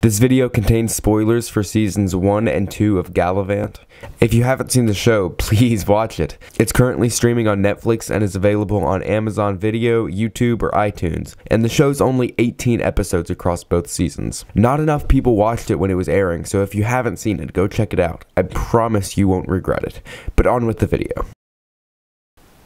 This video contains spoilers for seasons 1 and 2 of Galavant. If you haven't seen the show, please watch it. It's currently streaming on Netflix and is available on Amazon Video, YouTube, or iTunes, and the show's only 18 episodes across both seasons. Not enough people watched it when it was airing, so if you haven't seen it, go check it out. I promise you won't regret it. But on with the video.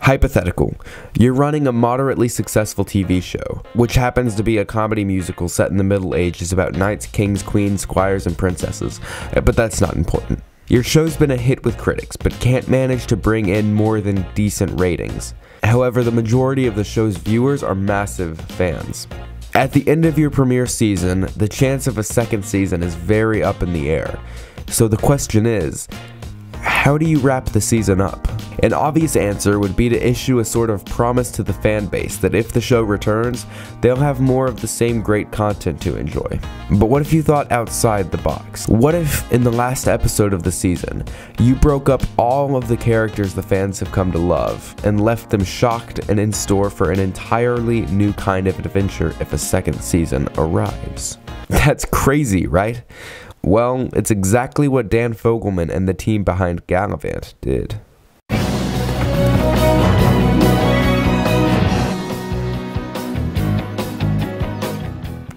Hypothetical. You're running a moderately successful TV show, which happens to be a comedy musical set in the Middle Ages about knights, kings, queens, squires, and princesses, but that's not important. Your show's been a hit with critics, but can't manage to bring in more than decent ratings. However, the majority of the show's viewers are massive fans. At the end of your premiere season, the chance of a second season is very up in the air. So the question is, how do you wrap the season up? An obvious answer would be to issue a sort of promise to the fan base that if the show returns, they'll have more of the same great content to enjoy. But what if you thought outside the box? What if, in the last episode of the season, you broke up all of the characters the fans have come to love, and left them shocked and in store for an entirely new kind of adventure if a second season arrives? That's crazy, right? Well, it's exactly what Dan Fogelman and the team behind Galavant did.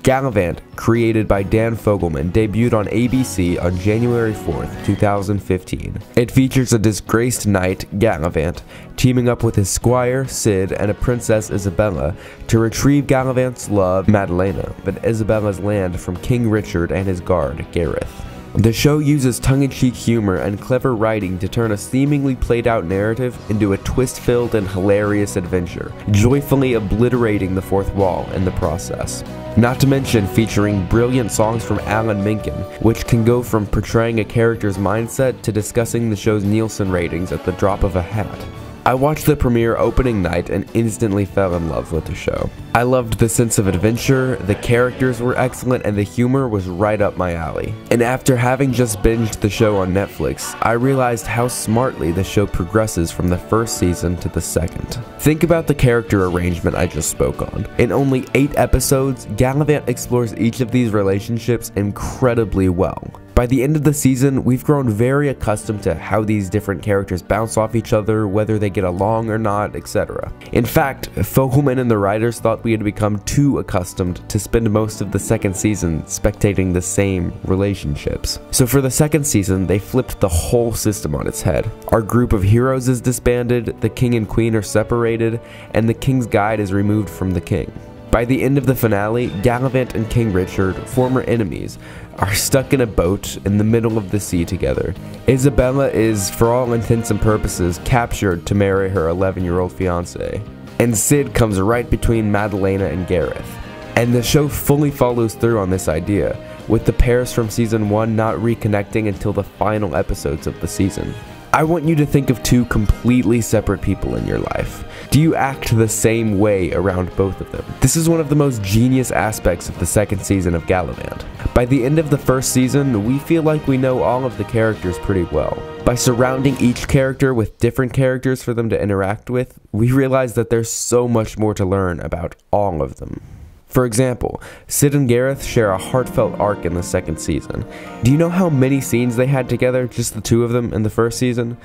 Galavant, created by Dan Fogelman, debuted on ABC on January 4th, 2015. It features a disgraced knight, Galavant, teaming up with his squire, Cid, and a princess, Isabella, to retrieve Galavant's love, Madalena, but Isabella's land from King Richard and his guard, Gareth. The show uses tongue-in-cheek humor and clever writing to turn a seemingly played-out narrative into a twist-filled and hilarious adventure, joyfully obliterating the fourth wall in the process. Not to mention featuring brilliant songs from Alan Menken, which can go from portraying a character's mindset to discussing the show's Nielsen ratings at the drop of a hat. I watched the premiere opening night and instantly fell in love with the show. I loved the sense of adventure, the characters were excellent, and the humor was right up my alley. And after having just binged the show on Netflix, I realized how smartly the show progresses from the first season to the second. Think about the character arrangement I just spoke on. In only 8 episodes, Galavant explores each of these relationships incredibly well. By the end of the season, we've grown very accustomed to how these different characters bounce off each other, whether they get along or not, etc. In fact, Fogelman and the writers thought we had become too accustomed to spend most of the second season spectating the same relationships. So for the second season, they flipped the whole system on its head. Our group of heroes is disbanded, the king and queen are separated, and the king's guide is removed from the king. By the end of the finale, Galavant and King Richard, former enemies, are stuck in a boat in the middle of the sea together. Isabella is, for all intents and purposes, captured to marry her 11-year-old fiancé. And Cid comes right between Madalena and Gareth. And the show fully follows through on this idea, with the pairs from season 1 not reconnecting until the final episodes of the season. I want you to think of 2 completely separate people in your life. Do you act the same way around both of them? This is one of the most genius aspects of the second season of Galavant. By the end of the first season, we feel like we know all of the characters pretty well. By surrounding each character with different characters for them to interact with, we realize that there's so much more to learn about all of them. For example, Cid and Gareth share a heartfelt arc in the second season. Do you know how many scenes they had together, just the 2 of them, in the first season?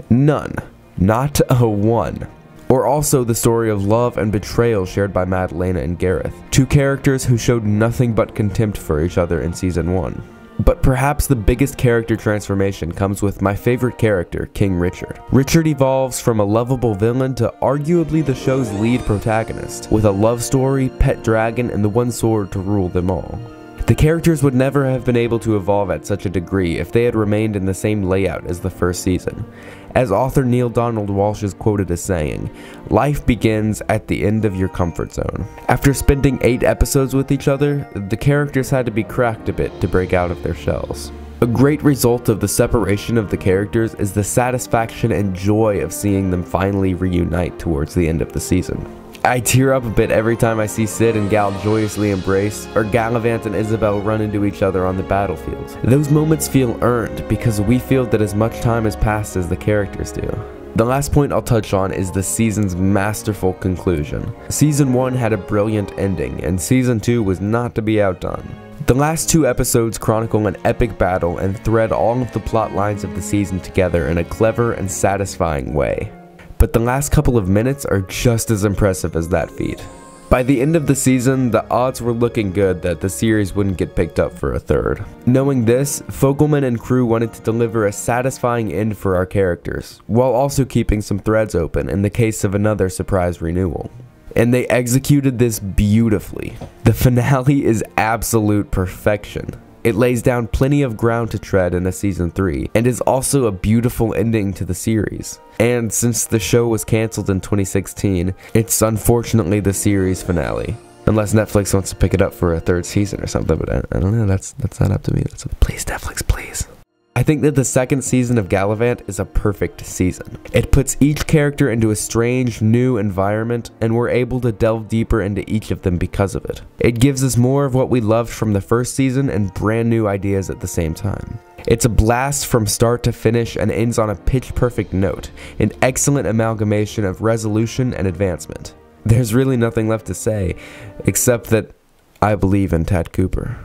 None. Not a one. Or also the story of love and betrayal shared by Madalena and Gareth, 2 characters who showed nothing but contempt for each other in season 1. But perhaps the biggest character transformation comes with my favorite character, King Richard. Richard evolves from a lovable villain to arguably the show's lead protagonist, with a love story, pet dragon, and the one sword to rule them all. The characters would never have been able to evolve at such a degree if they had remained in the same layout as the first season. As author Neil Donald Walsh is quoted as saying, "Life begins at the end of your comfort zone." After spending 8 episodes with each other, the characters had to be cracked a bit to break out of their shells. A great result of the separation of the characters is the satisfaction and joy of seeing them finally reunite towards the end of the season. I tear up a bit every time I see Cid and Gal joyously embrace, or Galavant and Isabel run into each other on the battlefield. Those moments feel earned because we feel that as much time has passed as the characters do. The last point I'll touch on is the season's masterful conclusion. Season 1 had a brilliant ending, and Season 2 was not to be outdone. The last 2 episodes chronicle an epic battle and thread all of the plot lines of the season together in a clever and satisfying way. But the last couple of minutes are just as impressive as that feat. By the end of the season, the odds were looking good that the series wouldn't get picked up for a third. Knowing this, Fogelman and crew wanted to deliver a satisfying end for our characters, while also keeping some threads open in the case of another surprise renewal. And they executed this beautifully. The finale is absolute perfection. It lays down plenty of ground to tread in a season 3, and is also a beautiful ending to the series. And since the show was cancelled in 2016, it's unfortunately the series finale. Unless Netflix wants to pick it up for a 3rd season or something, but I don't know, that's not up to me. Please, Netflix, please. I think that the 2nd season of Galavant is a perfect season. It puts each character into a strange, new environment, and we're able to delve deeper into each of them because of it. It gives us more of what we loved from the 1st season and brand new ideas at the same time. It's a blast from start to finish and ends on a pitch-perfect note, an excellent amalgamation of resolution and advancement. There's really nothing left to say, except that I believe in Tad Cooper.